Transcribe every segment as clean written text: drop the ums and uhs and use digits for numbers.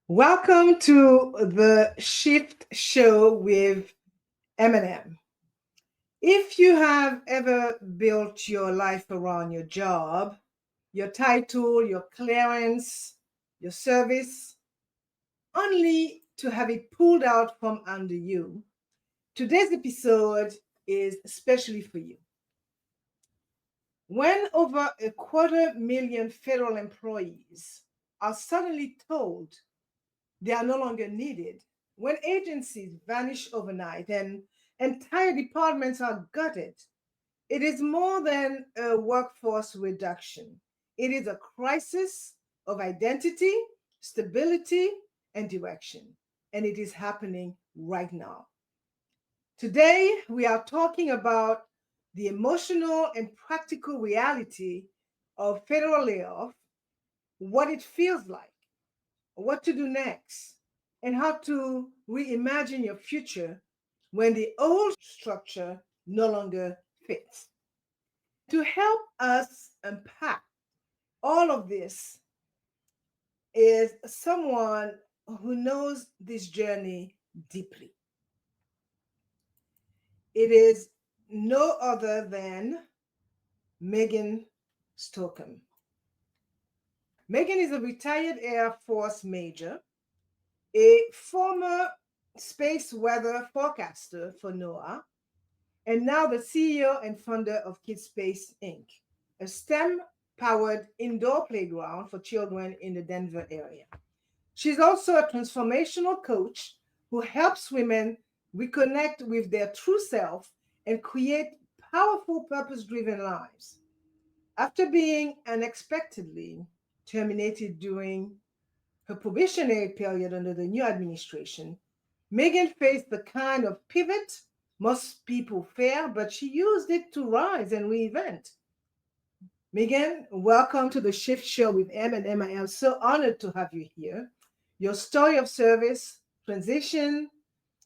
Welcome to the Shift Show with M&M. If you have ever built your life around your job, your title, your clearance, your service, only to have it pulled out from under you, today's episode is especially for you. When over 250,000 federal employees are suddenly told they are no longer needed, when agencies vanish overnight and entire departments are gutted, it is more than a workforce reduction. It is a crisis of identity, stability, and direction. And it is happening right now. Today, we are talking about the emotional and practical reality of federal layoff, what it feels like, what to do next, and how to reimagine your future when the old structure no longer fits. To help us unpack all of this is someone who knows this journey deeply. It is no other than Meghan Stockman. Meghan is a retired Air Force major, a former space weather forecaster for NOAA, and now the CEO and founder of KidSpace Inc., a STEM-powered indoor playground for children in the Denver area. She's also a transformational coach who helps women reconnect with their true self and create powerful, purpose-driven lives. After being unexpectedly terminated during her probationary period under the new administration, Meghan faced the kind of pivot most people fear, but she used it to rise and reinvent. Meghan, welcome to the Shift Show with M&M. I am so honored to have you here. Your story of service, transition,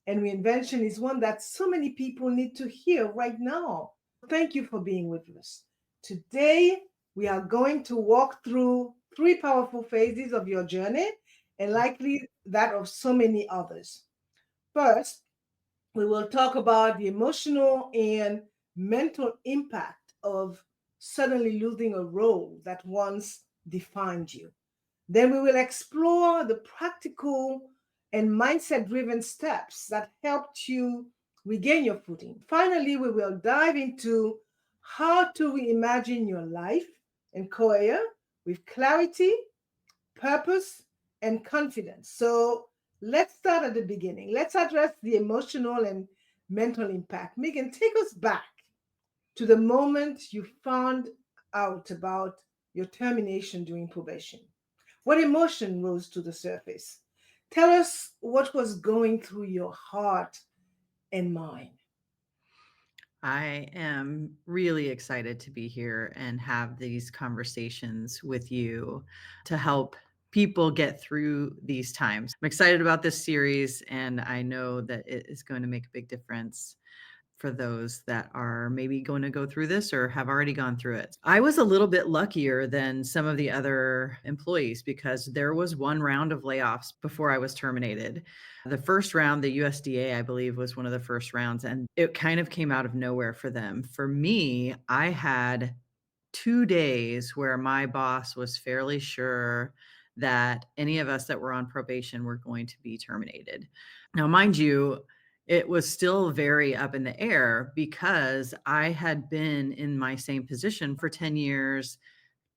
and reinvention is one that so many people need to hear right now. Thank you for being with us. Today, we are going to walk through 3 powerful phases of your journey and likely that of so many others. First, we will talk about the emotional and mental impact of suddenly losing a role that once defined you. Then we will explore the practical and mindset-driven steps that helped you regain your footing. Finally, we will dive into how to reimagine your life and career with clarity, purpose, and confidence. So let's start at the beginning. Let's address the emotional and mental impact. Meghan, take us back to the moment you found out about your termination during probation. What emotion rose to the surface? Tell us what was going through your heart and mind. I am really excited to be here and have these conversations with you to help people get through these times. I'm excited about this series, and I know that it is going to make a big difference for those that are maybe going to go through this or have already gone through it. I was a little bit luckier than some of the other employees because there was one round of layoffs before I was terminated. The first round, the USDA, I believe, was one of the first rounds, and it kind of came out of nowhere for them. For me, I had 2 days where my boss was fairly sure that any of us that were on probation were going to be terminated. Now, mind you, it was still very up in the air because I had been in my same position for 10 years,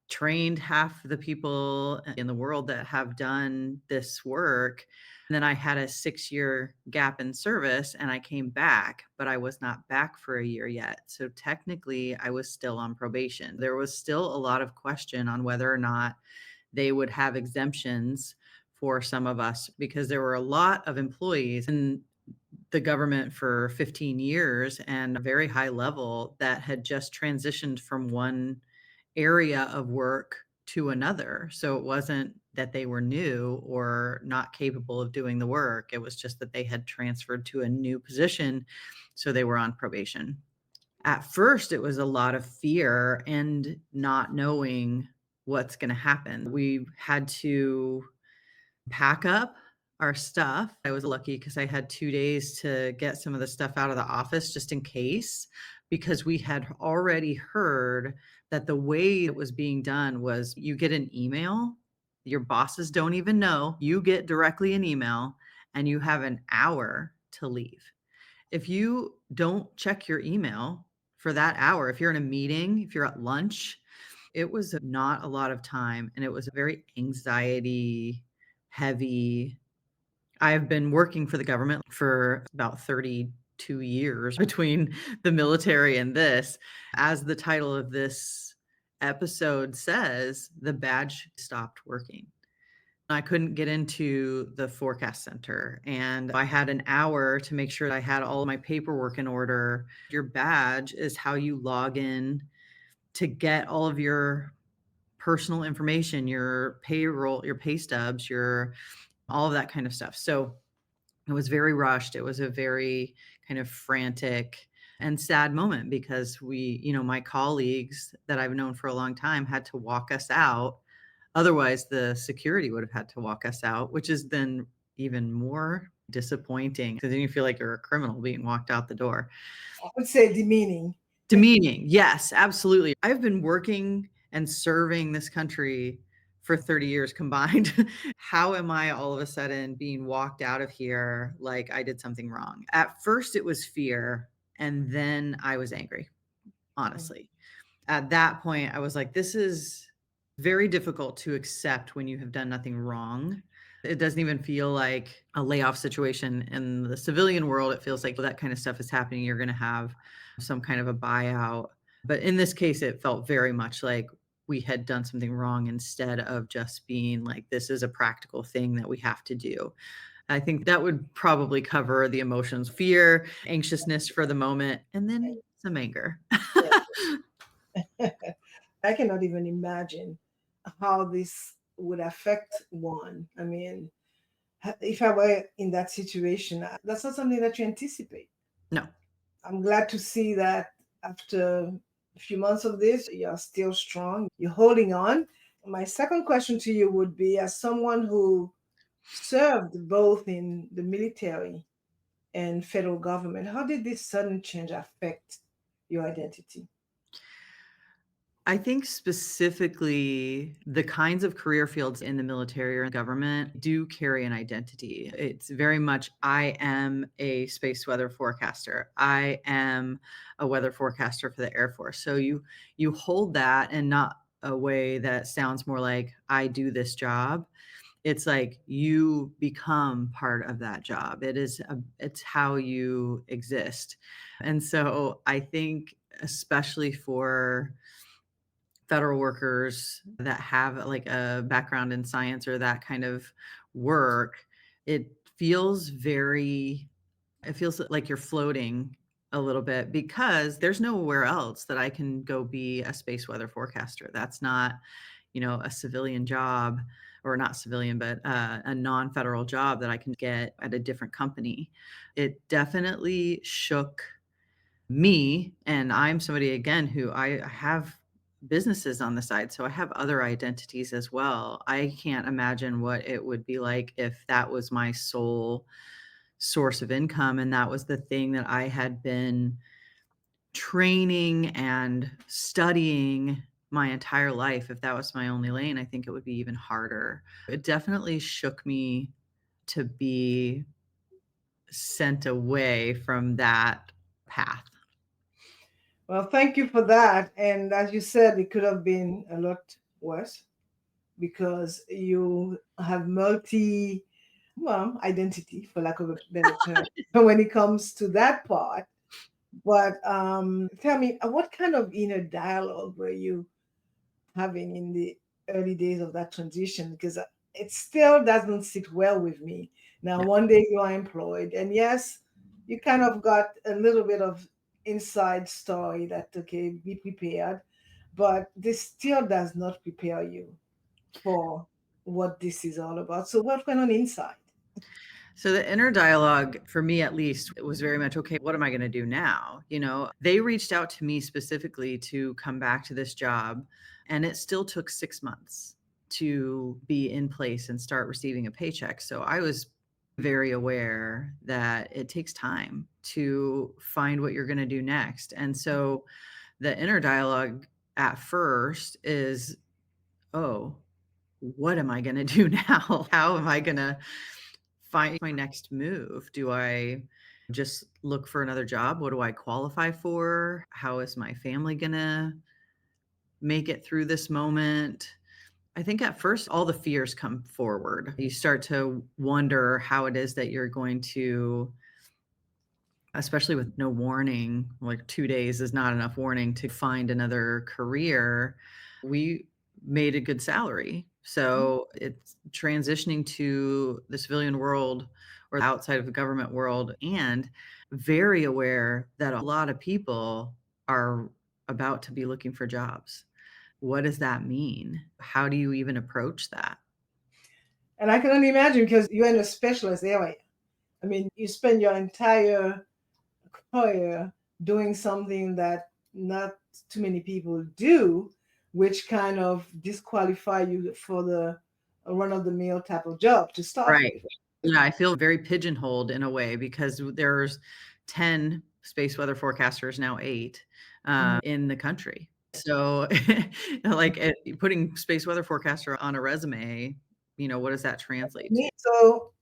trained half the people in the world that have done this work. And then I had a 6-year gap in service and I came back, but I was not back for a year yet. So technically, I was still on probation. There was still a lot of question on whether or not they would have exemptions for some of us because there were a lot of employees in the government for 15 years and a very high level that had just transitioned from one area of work to another. So it wasn't that they were new or not capable of doing the work. It was just that they had transferred to a new position. So they were on probation. At first, it was a lot of fear and not knowing what's going to happen. We had to pack up our stuff. I was lucky because I had 2 days to get some of the stuff out of the office just in case, because we had already heard that the way it was being done was you get an email, your bosses don't even know, you get directly an email, and you have an hour to leave. If you don't check your email for that hour, if you're in a meeting, if you're at lunch, it was not a lot of time, and it was a very anxiety heavy. I've been working for the government for about 32 years between the military and this. As the title of this episode says, the badge stopped working. I couldn't get into the forecast center, and I had an hour to make sure I had all of my paperwork in order. Your badge is how you log in to get all of your personal information, your payroll, your pay stubs, your all of that kind of stuff. So it was very rushed. It was a very kind of frantic and sad moment because my colleagues that I've known for a long time had to walk us out. Otherwise, the security would have had to walk us out, which is then even more disappointing because then you feel like you're a criminal being walked out the door. I would say demeaning. Demeaning. Yes, absolutely. I've been working and serving this country for 30 years combined. How am I all of a sudden being walked out of here like I did something wrong? At first, it was fear, and then I was angry, honestly. At that point, I was like, this is very difficult to accept when you have done nothing wrong. It doesn't even feel like a layoff situation in the civilian world. It feels like that kind of stuff is happening. You're going to have some kind of a buyout. But in this case, it felt very much like we had done something wrong instead of just being like, this is a practical thing that we have to do. I think that would probably cover the emotions, fear, anxiousness for the moment, and then some anger. I cannot even imagine how this would affect one. I mean, if I were in that situation, that's not something that you anticipate. No. I'm glad to see that after a few months of this, you're still strong, you're holding on. My second question to you would be, as someone who served both in the military and federal government, how did this sudden change affect your identity? I think specifically the kinds of career fields in the military or government do carry an identity. It's very much, I am a space weather forecaster. I am a weather forecaster for the Air Force. So you hold that, and not a way that sounds more like I do this job. It's like you become part of that job. It's how you exist. And so I think especially for federal workers that have like a background in science or that kind of work, it feels it feels like you're floating a little bit because there's nowhere else that I can go be a space weather forecaster. That's not, a civilian job, or not civilian, but a non-federal job that I can get at a different company. It definitely shook me, and I'm somebody again who I have businesses on the side, so I have other identities as well. I can't imagine what it would be like if that was my sole source of income and that was the thing that I had been training and studying my entire life. If that was my only lane, I think it would be even harder. It definitely shook me to be sent away from that path. Well, thank you for that. And as you said, it could have been a lot worse because you have well, identity, for lack of a better term, when it comes to that part. But tell me, what kind of inner dialogue were you having in the early days of that transition? Because it still doesn't sit well with me. Now, Yeah. one day you are employed, and yes, you kind of got a little bit of inside story that, okay, be prepared. but this still does not prepare you for what this is all about. So what went on inside? So the inner dialogue, for me at least, it was very much, okay, what am I going to do now? They reached out to me specifically to come back to this job, and it still took 6 months to be in place and start receiving a paycheck. So I was very aware that it takes time to find what you're going to do next. And so the inner dialogue at first is, oh, what am I going to do now? How am I going to find my next move? Do I just look for another job? What do I qualify for? How is my family going to make it through this moment? I think at first all the fears come forward. You start to wonder how it is that you're going to, especially with no warning, like 2 days is not enough warning to find another career. We made a good salary. So it's transitioning to the civilian world or outside of the government world, and very aware that a lot of people are about to be looking for jobs. What does that mean? How do you even approach that? And I can only imagine because you're in a specialist area. I mean, you spend your entire career doing something that not too many people do, which kind of disqualify you for the run of the mill type of job to start Right. with. Yeah, I feel very pigeonholed in a way because there's 10 space weather forecasters, now 8, Mhm. in the country. So, like, putting space weather forecaster on a resume, what does that translate to? So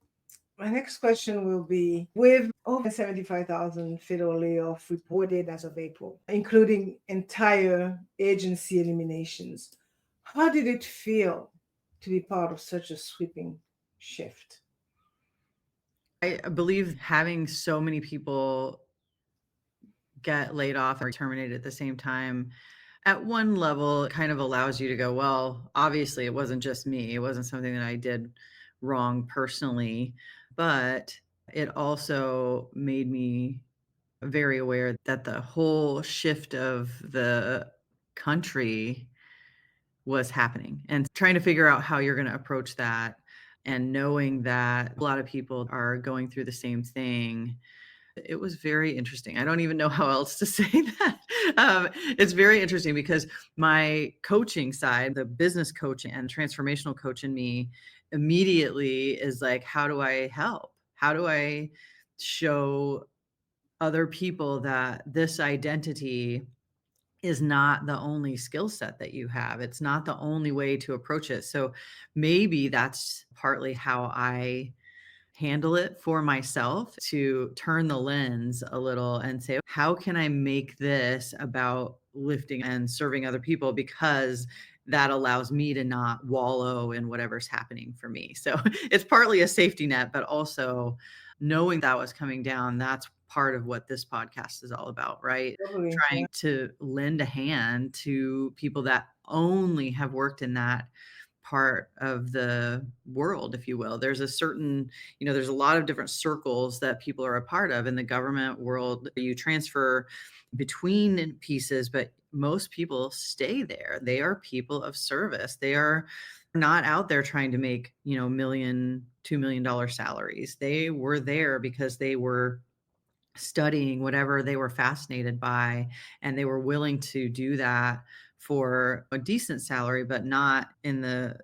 my next question will be, with over 75,000 federal layoff reported as of April, including entire agency eliminations, how did it feel to be part of such a sweeping shift? I believe having so many people get laid off or terminated at the same time, at one level, it kind of allows you to go, well, obviously it wasn't just me. It wasn't something that I did wrong personally, but it also made me very aware that the whole shift of the country was happening and trying to figure out how you're going to approach that, and knowing that a lot of people are going through the same thing. It was very interesting. I don't even know how else to say that. It's very interesting because my coaching side, the business coach and transformational coach in me, immediately is like, how do I help? How do I show other people that this identity is not the only skill set that you have? It's not the only way to approach it. So maybe that's partly how I handle it for myself, to turn the lens a little and say, how can I make this about lifting and serving other people? Because that allows me to not wallow in whatever's happening for me. So it's partly a safety net, but also knowing that was coming down. That's part of what this podcast is all about, right? Totally. Yeah. Trying to lend a hand to people that only have worked in that part of the world, if you will. There's a certain, there's a lot of different circles that people are a part of in the government world. You transfer between pieces, but most people stay there. They are people of service. They are not out there trying to make, million, $2 million salaries. They were there because they were studying whatever they were fascinated by, and they were willing to do that for a decent salary, but not in the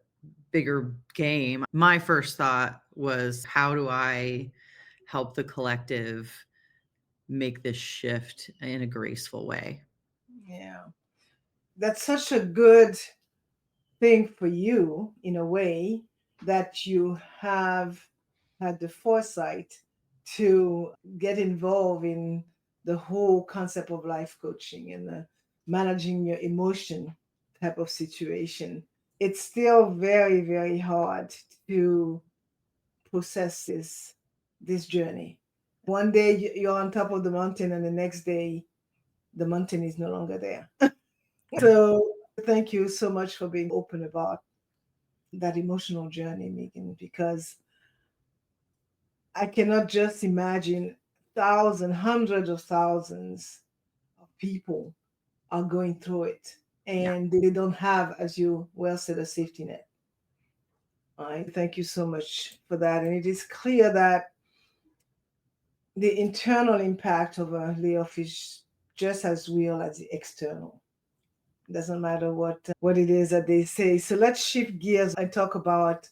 bigger game. My first thought was, how do I help the collective make this shift in a graceful way? Yeah. That's such a good thing for you, in a way, that you have had the foresight to get involved in the whole concept of life coaching and managing your emotion type of situation. It's still very, very hard to process this journey. One day you're on top of the mountain, and the next day the mountain is no longer there. So thank you so much for being open about that emotional journey, Megan, because I cannot just imagine thousands, hundreds of thousands of people are going through it. Yeah. and they don't have, as you well said, a safety net. All right. Thank you so much for that. And it is clear that the internal impact of a layoff is just as real as the external. It doesn't matter what it is that they say. So let's shift gears and talk about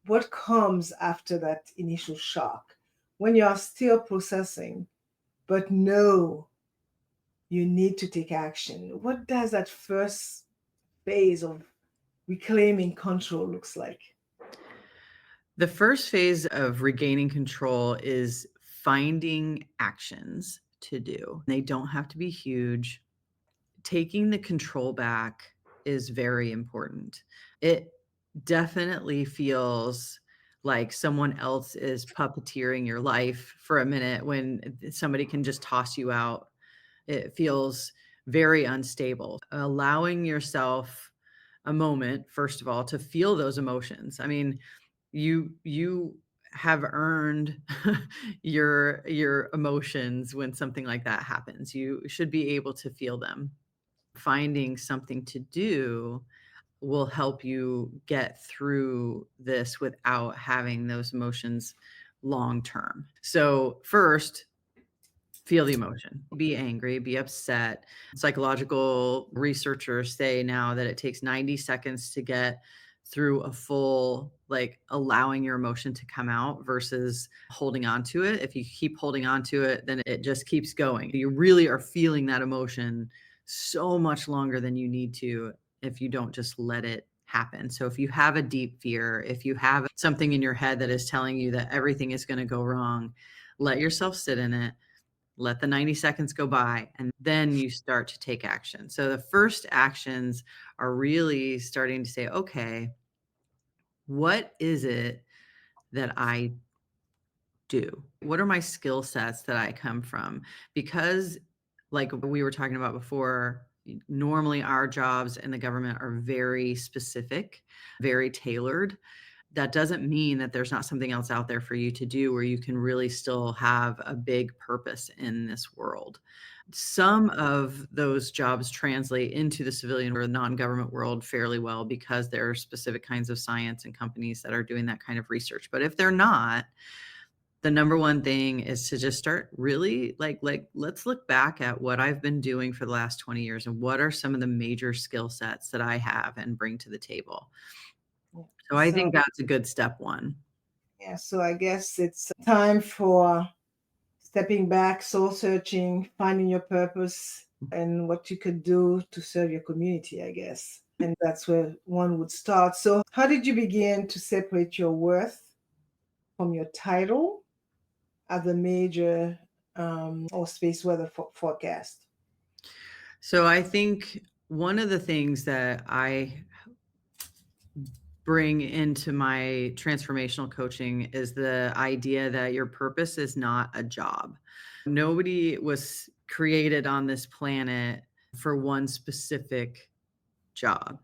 what comes after that initial shock. When you are still processing, but know you need to take action, what does that first phase of reclaiming control looks like? The first phase of regaining control is finding actions to do. They don't have to be huge. Taking the control back is very important. It definitely feels like someone else is puppeteering your life for a minute when somebody can just toss you out. It feels very unstable. Allowing yourself a moment, first of all, to feel those emotions. I mean, you have earned your emotions when something like that happens. You should be able to feel them. Finding something to do will help you get through this without having those emotions long term. So, first, feel the emotion. Be angry, be upset. Psychological researchers say now that it takes 90 seconds to get through a full, like, allowing your emotion to come out versus holding on to it. If you keep holding on to it, then it just keeps going. You really are feeling that emotion so much longer than you need to if you don't just let it happen. So if you have a deep fear, if you have something in your head that is telling you that everything is going to go wrong, let yourself sit in it. Let the 90 seconds go by, and then you start to take action. So the first actions are really starting to say, okay, what is it that I do? What are my skill sets that I come from? Because, like we were talking about before, normally our jobs in the government are very specific, very tailored. That doesn't mean that there's not something else out there for you to do where you can really still have a big purpose in this world. Some of those jobs translate into the civilian or non-government world fairly well because there are specific kinds of science and companies that are doing that kind of research. But if they're not, the number one thing is to just start really like let's look back at what I've been doing for the last 20 years and what are some of the major skill sets that I have and bring to the table. Yeah. So I So think that's a good step one. yeah, so I guess it's time for stepping back, soul searching, finding your purpose and what you could do to serve your community, I guess. And that's where one would start. So, how did you begin to separate your worth from your title as a major or space weather forecast? So I think one of the things that I bring into my transformational coaching is the idea that your purpose is not a job. Nobody was created on this planet for one specific job.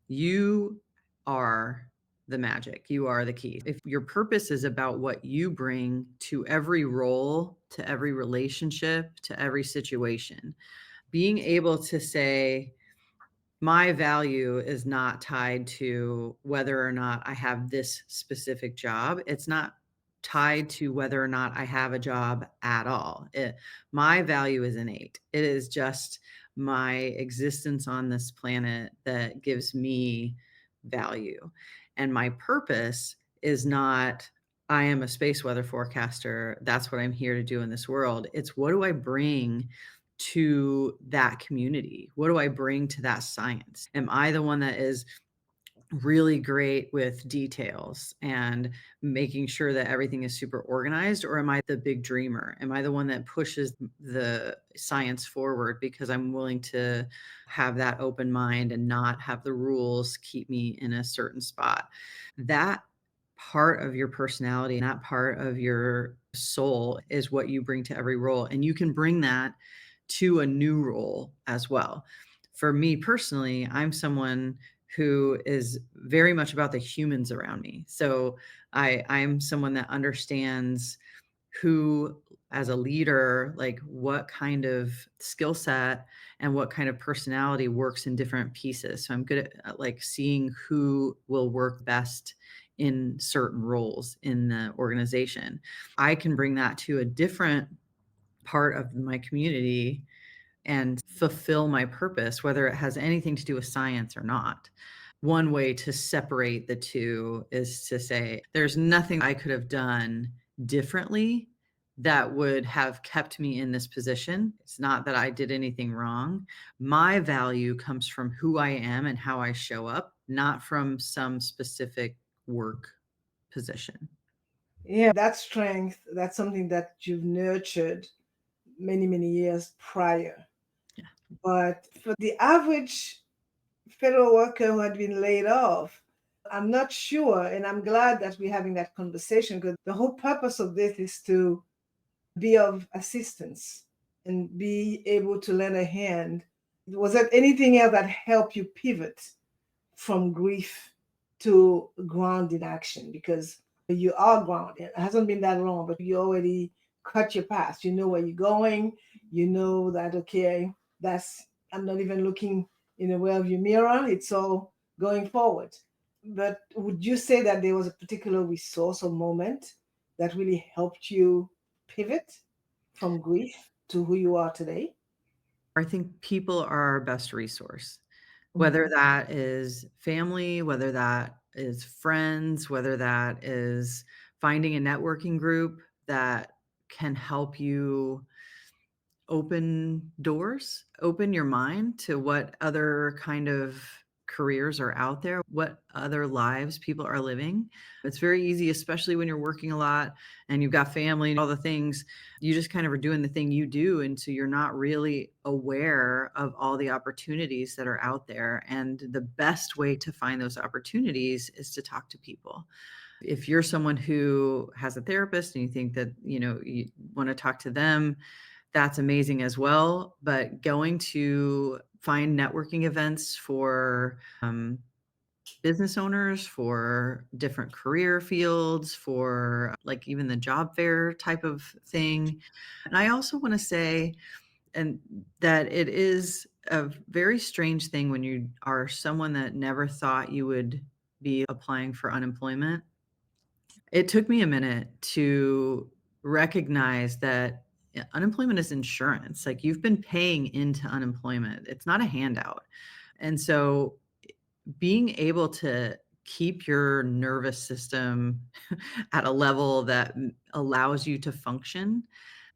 You are the magic. You are the key. If your purpose is about what you bring to every role, to every relationship, to every situation, being able to say, my value is not tied to whether or not I have this specific job. It's not tied to whether or not I have a job at all. My value is innate. It is just my existence on this planet that gives me value. And my purpose is not, I am a space weather forecaster. That's what I'm here to do in this world. It's what do I bring to that community? What do I bring to that science? Am I the one that is really great with details and making sure that everything is super organized? Or am I the big dreamer? Am I the one that pushes the science forward because I'm willing to have that open mind and not have the rules keep me in a certain spot? That part of your personality and that part of your soul is what you bring to every role. And you can bring that to a new role as well. For me personally, I'm someone who is very much about the humans around me. So I'm someone that understands who, as a leader, like what kind of skill set and what kind of personality works in different pieces. So I'm good at like seeing who will work best in certain roles in the organization. I can bring that to a different part of my community and fulfill my purpose, whether it has anything to do with science or not. One way to separate the two is to say, there's nothing I could have done differently that would have kept me in this position. It's not that I did anything wrong. My value comes from who I am and how I show up, not from some specific work position. Yeah, that strength, that's something that you've nurtured many, many years prior. Yeah. But for the average federal worker who had been laid off, I'm not sure, and I'm glad that we're having that conversation because the whole purpose of this is to be of assistance and be able to lend a hand. Was there anything else that helped you pivot from grief to grounded action? Because you are grounded. It hasn't been that long, but you already cut your path. You know where you're going. You know that, okay, I'm not even looking in the rearview mirror. It's all going forward. But would you say that there was a particular resource or moment that really helped you pivot from grief to who you are today? I think people are our best resource, whether Mhm. that is family, whether that is friends, whether that is finding a networking group that can help you open doors, open your mind to what other kind of careers are out there, what other lives people are living. It's very easy, especially when you're working a lot and you've got family and all the things. You just kind of are doing the thing you do. And so you're not really aware of all the opportunities that are out there. And the best way to find those opportunities is to talk to people. If you're someone who has a therapist and you think that, you want to talk to them, that's amazing as well. But going to find networking events for business owners, for different career fields, for like even the job fair type of thing. And I also want to say, and that it is a very strange thing when you are someone that never thought you would be applying for unemployment. It took me a minute to recognize that unemployment is insurance. Like you've been paying into unemployment. It's not a handout. And so being able to keep your nervous system at a level that allows you to function,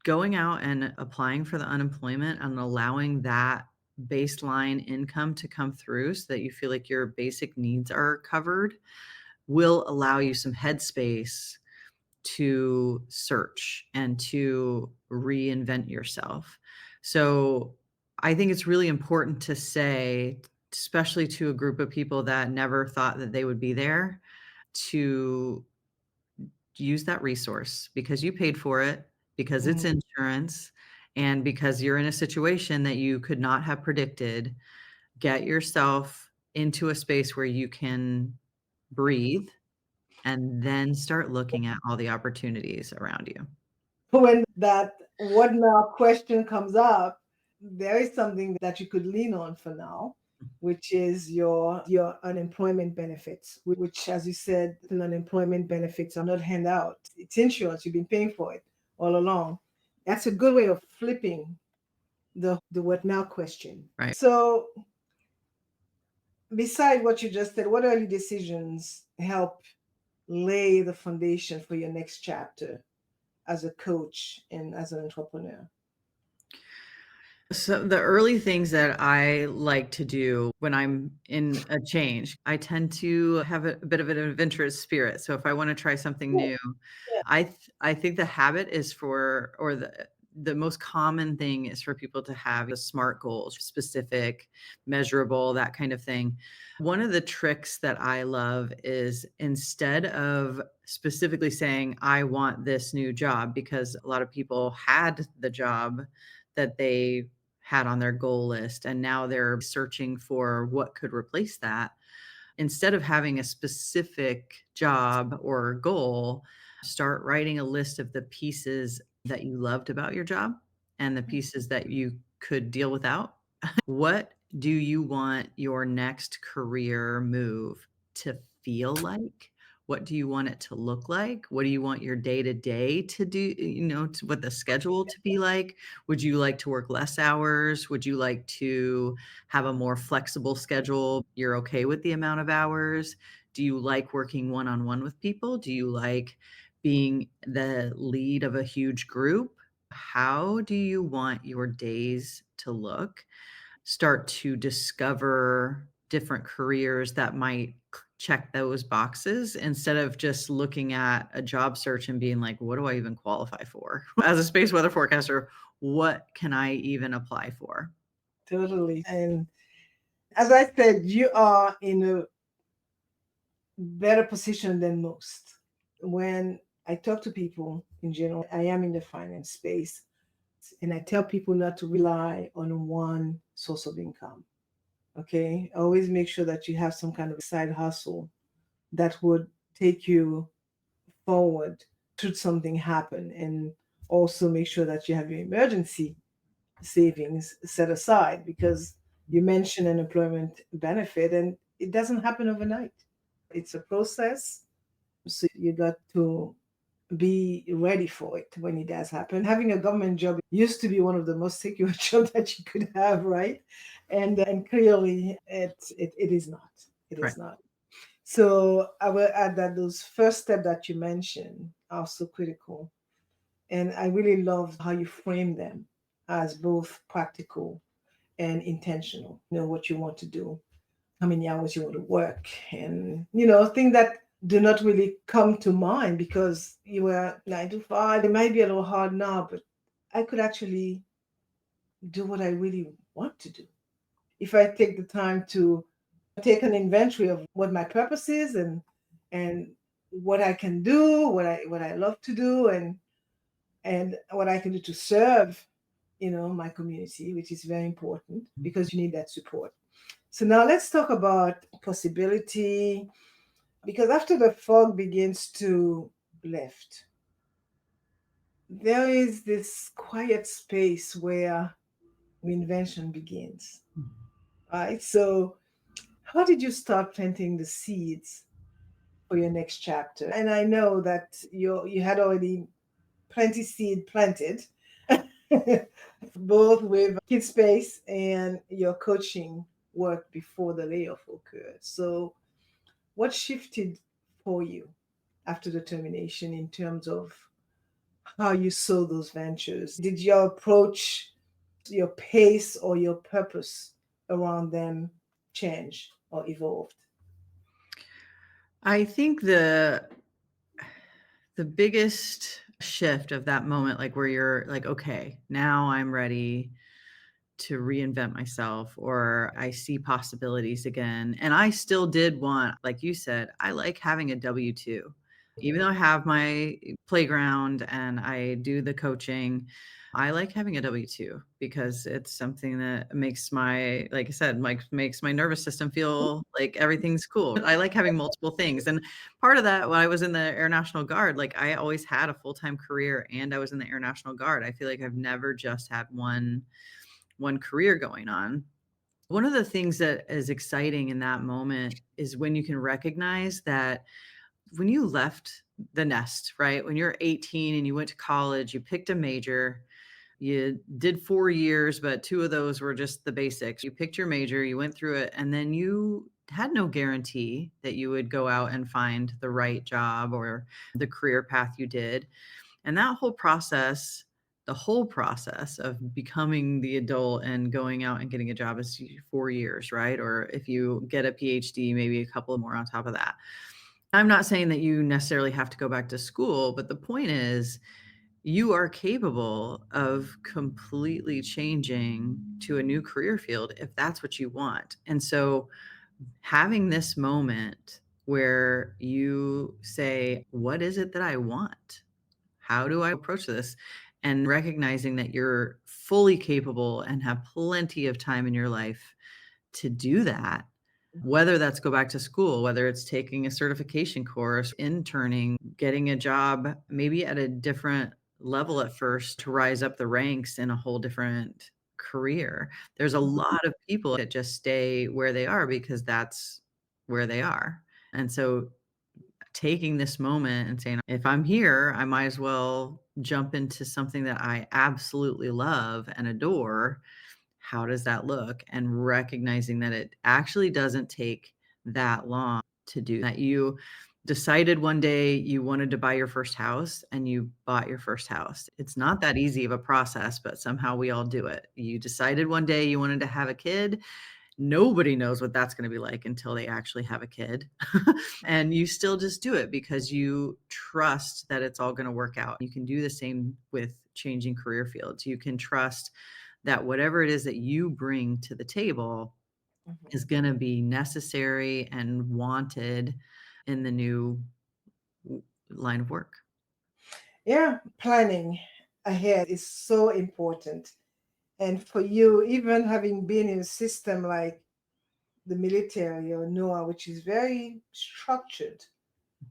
going out and applying for the unemployment and allowing that baseline income to come through so that you feel like your basic needs are covered will allow you some headspace to search and to reinvent yourself. So I think it's really important to say, especially to a group of people that never thought that they would be there, to use that resource because you paid for it, because it's Mhm. insurance, and because you're in a situation that you could not have predicted. Get yourself into a space where you can breathe and then start looking at all the opportunities around you. When that what now question comes up, there is something that you could lean on for now, which is your unemployment benefits, which, as you said, the unemployment benefits are not handout. It's insurance. You've been paying for it all along. That's a good way of flipping the what now question. Right. So, beside what you just said, what early decisions help lay the foundation for your next chapter as a coach and as an entrepreneur? So the early things that I like to do when I'm in a change, I tend to have a bit of an adventurous spirit. So if I want to try something Yeah, new, yeah. I think the habit is for, or the most common thing is for people to have a SMART goals, specific, measurable, that kind of thing. One of the tricks that I love is instead of specifically saying, I want this new job, because a lot of people had the job that they had on their goal list and now they're searching for what could replace that. Instead of having a specific job or goal, Start writing a list of the pieces that you loved about your job and the pieces that you could deal without. What do you want your next career move to feel like? What do you want it to look like? What do you want your day to day to do? What the schedule to be like? Would you like to work less hours? Would you like to have a more flexible schedule? You're okay with the amount of hours? Do you like working one on one with people? Do you like being the lead of a huge group? How do you want your days to look? Start to discover different careers that might check those boxes instead of just looking at a job search and being like, what do I even qualify for? As a space weather forecaster, what can I even apply for? Totally. And as I said, you are in a better position than most. When I talk to people in general, I am in the finance space, and I tell people not to rely on one source of income. Okay. Always make sure that you have some kind of side hustle that would take you forward should something happen. And also make sure that you have your emergency savings set aside, because you mentioned an employment benefit and it doesn't happen overnight. It's a process. So you got to be ready for it when it does happen. Having a government job used to be one of the most secure jobs that you could have, right? And clearly it is not. It Right. is not. So I will add that those first steps that you mentioned are so critical. And I really love how you frame them as both practical and intentional. You know what you want to do, how many hours you want to work, and things that do not really come to mind because you were 9 to 5. It might be a little hard now, but I could actually do what I really want to do if I take the time to take an inventory of what my purpose is, and what I can do, what I love to do, and what I can do to serve my community, which is very important because you need that support. So now let's talk about possibility, because after the fog begins to lift, there is this quiet space where reinvention begins. Right? So how did you start planting the seeds for your next chapter? And I know that you had already plenty seed planted, both with KidSpace and your coaching work before the layoff occurred. So what shifted for you after the termination in terms of how you saw those ventures? Did your approach, your pace, or your purpose around them change or evolved? I think the biggest shift of that moment, like where you're like, okay, now I'm ready to reinvent myself, or I see possibilities again. And I still did want, like you said, I like having a W 2. Even though I have my playground and I do the coaching, I like having a W 2 because it's something that makes my, like I said, makes my nervous system feel like everything's cool. I like having multiple things. And part of that, when I was in the Air National Guard, like I always had a full-time career and I was in the Air National Guard. I feel like I've never just had one career going on. One of the things that is exciting in that moment is when you can recognize that when you left the nest, right? When you're 18 and you went to college, you picked a major, you did 4 years, but 2 of those were just the basics. You picked your major, you went through it, and then you had no guarantee that you would go out and find the right job or the career path you did. And that whole process, the whole process of becoming the adult and going out and getting a job is 4 years, right? Or if you get a PhD, maybe a couple more on top of that. I'm not saying that you necessarily have to go back to school, but the point is you are capable of completely changing to a new career field if that's what you want. And so having this moment where you say, what is it that I want? How do I approach this? And recognizing that you're fully capable and have plenty of time in your life to do that, whether that's go back to school, whether it's taking a certification course, interning, getting a job, maybe at a different level at first to rise up the ranks in a whole different career. There's a lot of people that just stay where they are because that's where they are. And so taking this moment and saying, if I'm here, I might as well jump into something that I absolutely love and adore. How does that look? And recognizing that it actually doesn't take that long to do that. You decided one day you wanted to buy your first house and you bought your first house. It's not that easy of a process, but somehow we all do it. You decided one day you wanted to have a kid. Nobody knows what that's going to be like until they actually have a kid. And you still just do it because you trust that it's all going to work out. You can do the same with changing career fields. You can trust that whatever it is that you bring to the table is going to be necessary and wanted in the new line of work. Yeah, planning ahead is so important. And for you, even having been in a system like the military or NOAA, which is very structured,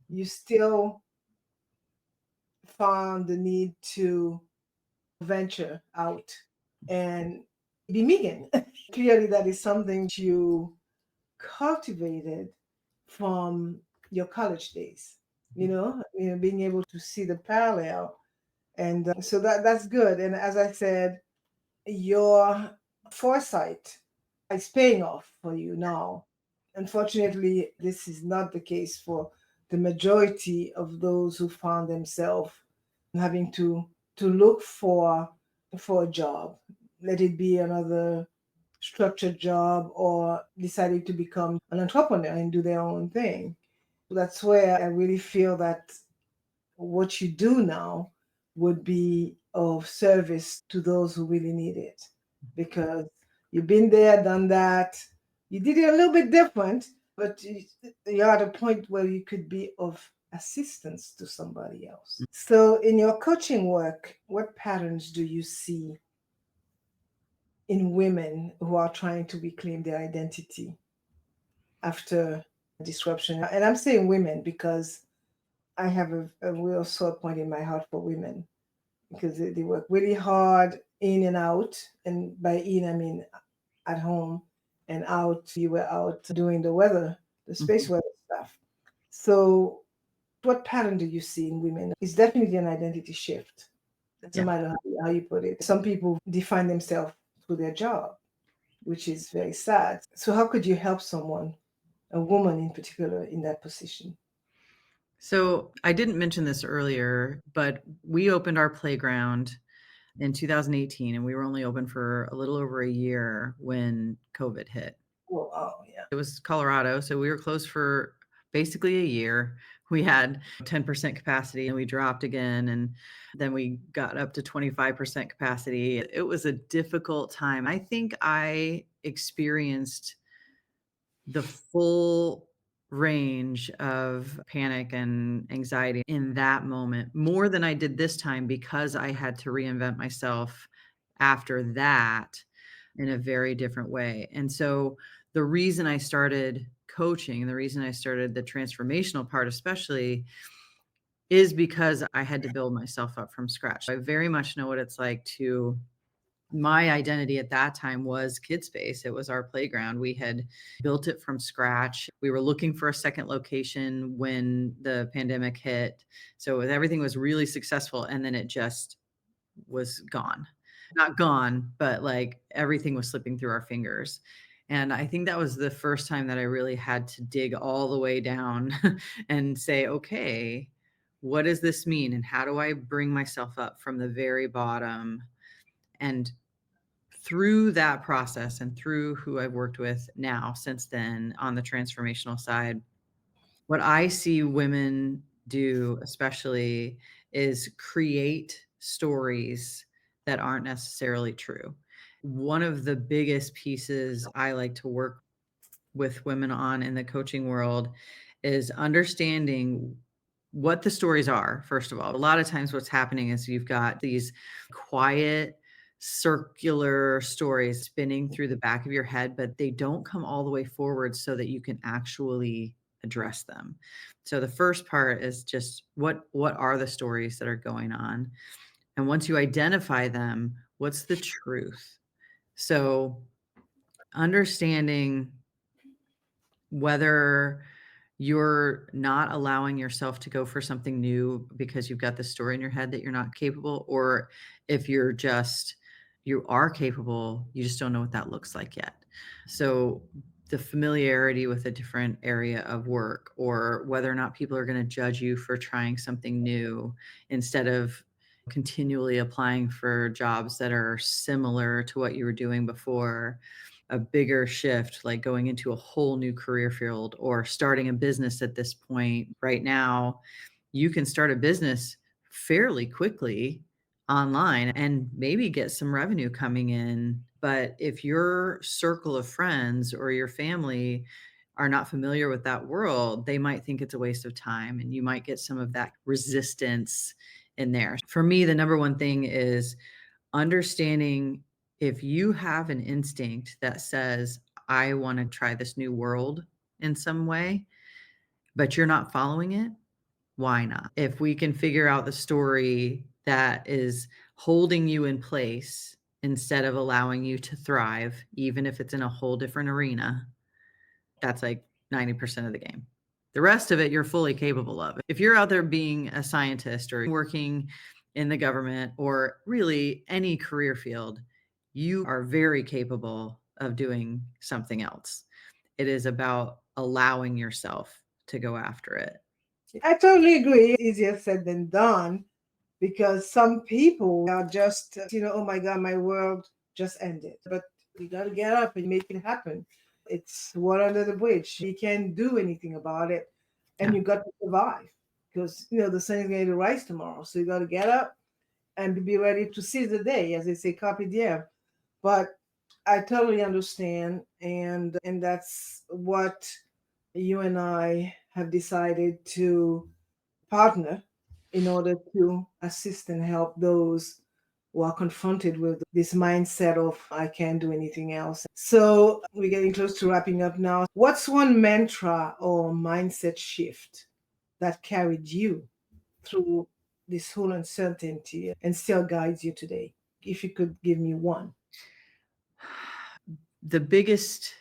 you still found the need to venture out and be Megan. Clearly, that is something you cultivated from your college days. Being able to see the parallel, and so that's good. And as I said, your foresight is paying off for you now. Unfortunately, this is not the case for the majority of those who found themselves having to look for a job, let it be another structured job or deciding to become an entrepreneur and do their own thing. That's where I really feel that what you do now would be of service to those who really need it, because you've been there, done that. You did it a little bit different, but you're at a point where you could be of assistance to somebody else. So, in your coaching work, what patterns do you see in women who are trying to reclaim their identity after disruption? And I'm saying women because I have a real sore point in my heart for women, because they work really hard in and out. And by in, I mean at home, and out, you were out doing the space weather stuff. So, what pattern do you see in women? It's definitely an identity shift. Doesn't Yeah. matter how you put it. Some people define themselves through their job, which is very sad. So, how could you help someone, a woman in particular, in that position? So I didn't mention this earlier, but we opened our playground in 2018, and we were only open for a little over a year when COVID hit. Well, oh, yeah. It was Colorado, so we were closed for basically a year. We had 10% capacity and we dropped again, and then we got up to 25% capacity. It was a difficult time. I think I experienced the full range of panic and anxiety in that moment more than I did this time, because I had to reinvent myself after that in a very different way. And so the reason I started coaching and the reason I started the transformational part, especially, is because I had to build myself up from scratch. I very much know what it's like to my identity at that time was KidSpace. It was our playground. We had built it from scratch. We were looking for a second location when the pandemic hit. So everything was really successful. And then it just was gone. Not gone, but like everything was slipping through our fingers. And I think that was the first time that I really had to dig all the way down and say, okay, what does this mean? And how do I bring myself up from the very bottom? And through that process and through who I've worked with now since then on the transformational side, what I see women do especially is create stories that aren't necessarily true. One of the biggest pieces I like to work with women on in the coaching world is understanding what the stories are. First of all, a lot of times what's happening is you've got these quiet circular stories spinning through the back of your head, but they don't come all the way forward so that you can actually address them. So the first part is just what are the stories that are going on? And once you identify them, what's the truth? So understanding whether you're not allowing yourself to go for something new because you've got this story in your head that you're not capable, or if you are capable, you just don't know what that looks like yet. So the familiarity with a different area of work, or whether or not people are going to judge you for trying something new instead of continually applying for jobs that are similar to what you were doing before. A bigger shift, like going into a whole new career field or starting a business at this point. Right now, you can start a business fairly quickly online and maybe get some revenue coming in. But if your circle of friends or your family are not familiar with that world, they might think it's a waste of time, and you might get some of that resistance in there. For me, the number one thing is understanding if you have an instinct that says, I want to try this new world in some way, but you're not following it, why not? If we can figure out the story that is holding you in place instead of allowing you to thrive, even if it's in a whole different arena, that's like 90% of the game. The rest of it, you're fully capable of. If you're out there being a scientist or working in the government or really any career field, you are very capable of doing something else. It is about allowing yourself to go after it. I totally agree. Easier said than done because some people are just, oh my God, my world just ended. But you got to get up and make it happen. It's water under the bridge. You can't do anything about it. And Yeah. you got to survive because, the sun is going to rise tomorrow. So you got to get up and be ready to seize the day, as they say, carpe diem. But I totally understand. And that's what you and I have decided to partner in order to assist and help those who are confronted with this mindset of I can't do anything else. So we're getting close to wrapping up now. What's one mantra or mindset shift that carried you through this whole uncertainty and still guides you today? If you could give me one. The biggest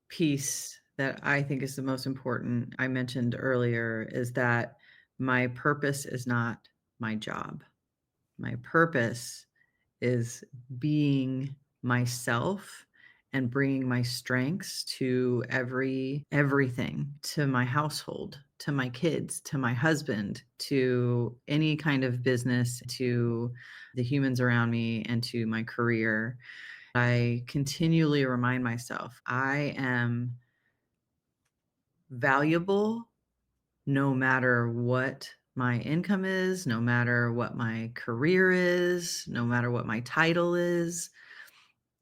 piece that I think is the most important, I mentioned earlier, is that my purpose is not my job. My purpose is being myself and bringing my strengths to everything, to my household, to my kids, to my husband, to any kind of business, to the humans around me, and to my career. I continually remind myself I am valuable no matter what my income is, no matter what my career is, no matter what my title is.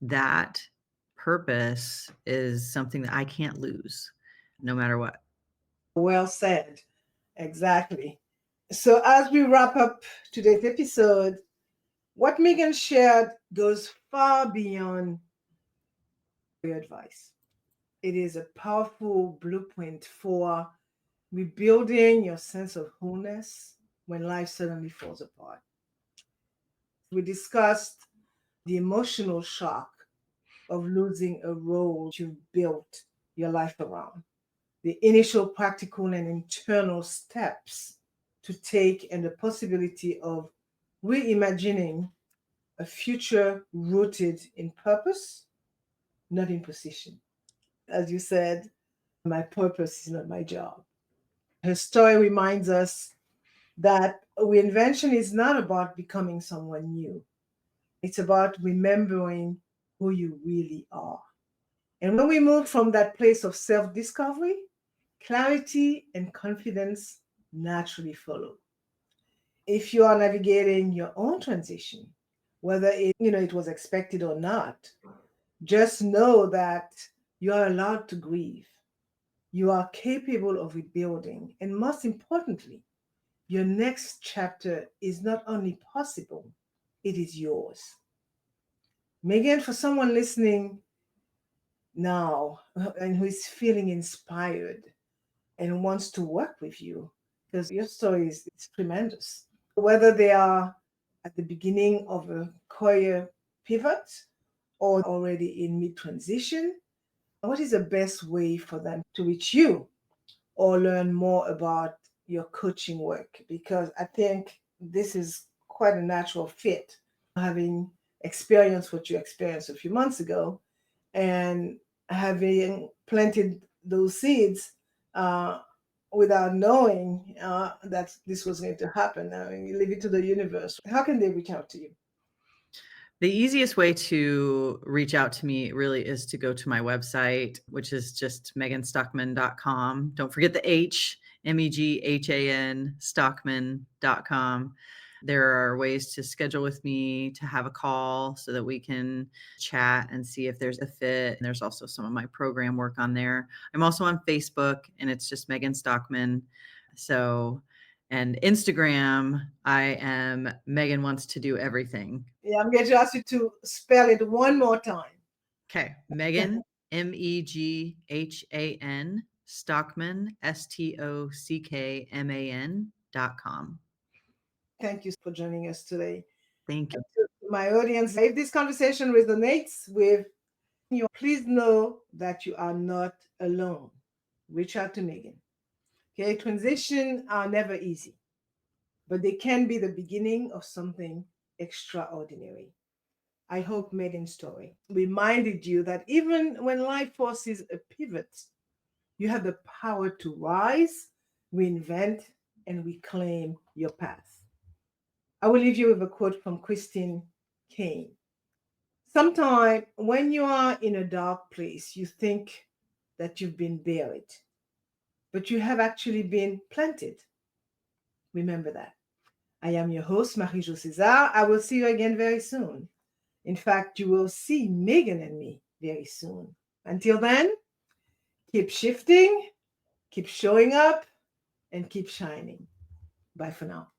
That purpose is something that I can't lose no matter what. Well said. Exactly. So as we wrap up today's episode, what Megan shared goes far beyond your advice. It is a powerful blueprint for rebuilding your sense of wholeness when life suddenly falls apart. We discussed the emotional shock of losing a role you've built your life around, the initial practical and internal steps to take, and the possibility of reimagining a future rooted in purpose, not in position. As you said, my purpose is not my job. Her story reminds us that reinvention is not about becoming someone new. It's about remembering who you really are. And when we move from that place of self discovery, clarity and confidence naturally follow. If you are navigating your own transition, whether it was expected or not, just know that you are allowed to grieve. You are capable of rebuilding. And most importantly, your next chapter is not only possible, it is yours. Meghan, for someone listening now and who is feeling inspired and wants to work with you, because your story is tremendous. Whether they are at the beginning of a career pivot or already in mid transition, what is the best way for them to reach you or learn more about your coaching work? Because I think this is quite a natural fit, having experienced what you experienced a few months ago and having planted those seeds without knowing that this was going to happen. I mean, you leave it to the universe. How can they reach out to you? The easiest way to reach out to me really is to go to my website, which is just meghanstockman.com. Don't forget the H, MEGHAN, Stockman.com. There are ways to schedule with me, to have a call so that we can chat and see if there's a fit. And there's also some of my program work on there. I'm also on Facebook, and it's just Meghan Stockman. And Instagram, I am Meghan Wants to Do Everything. Yeah, I'm going to ask you to spell it one more time. Okay. Meghan, MEGHAN, Stockman, STOCKMAN.com. Thank you for joining us today. Thank you. To my audience, if this conversation resonates with you, please know that you are not alone. Reach out to Meghan. Okay, transitions are never easy, but they can be the beginning of something extraordinary. I hope Meghan's story reminded you that even when life forces a pivot, you have the power to rise, reinvent, and reclaim your path. I will leave you with a quote from Christine Kane. Sometimes when you are in a dark place, you think that you've been buried, but you have actually been planted. Remember that. I am your host, Marie-Jo César. I will see you again very soon. In fact, you will see Meghan and me very soon. Until then, keep shifting, keep showing up, and keep shining. Bye for now.